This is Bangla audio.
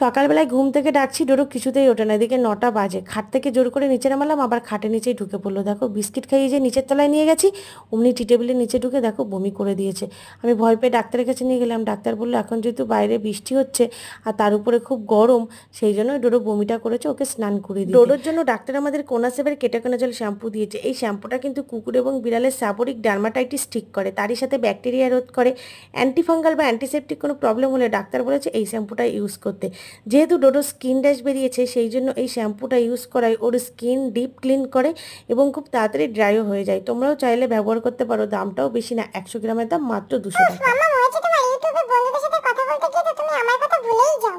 সকালবেলায় ঘুম থেকে ডাকছি, ডোরো কিছুতেই ওঠে না। এদিকে 9টা বাজে, খাট থেকে জোর করে নিচে নামালাম, আবার খাটের নিচেই ঢুকে পড়লো। দেখো বিস্কিট খাইয়ে যে নিচের তলায় নিয়ে গেছি, অমনি টি টেবিলের নিচে ঢুকে দেখো বমি করে দিয়েছে। আমি ভয় পেয়ে ডাক্তারের কাছে নিয়ে গেলাম। ডাক্তার বললো এখন যেহেতু বাইরে বৃষ্টি হচ্ছে আর তার উপরে খুব গরম, সেই জন্য ডোরো বমিটা করেছে, ওকে স্নান করে দিই। ডোরোর জন্য ডাক্তার আমাদের কোনাসেভের কেটাকোনাজল শ্যাম্পু দিয়েছে। এই শ্যাম্পুটা কিন্তু কুকুর এবং বিড়ালের সাবরিক ডার্মাটাইটিস ঠিক করে, তারই সাথে ব্যাকটেরিয়া রোধ করে। অ্যান্টিফাঙ্গাল বা অ্যান্টিসেপটিক কোনো প্রবলেম হলে ডাক্তার বলেছে এই শ্যাম্পুটা ইউজ করতে। যেহেতু ডোডো স্কিন র্যাশ বেরিয়েছে, সেই জন্য এই শ্যাম্পুটা ইউজ করায় ওর স্কিন ডিপ ক্লিন করে এবং খুব তাড়াতাড়ি ড্রাইও হয়ে যায়। তোমরাও চাইলে ব্যবহার করতে পারো, দামটাও বেশি না, 100 গ্রামের দাম মাত্র 200 টাকা। মামা মনে হচ্ছে তোমার ইউটিউবে বন্ধুদের সাথে কথা বলতে গিয়ে তো তুমি আমার কথা ভুলেই যাও।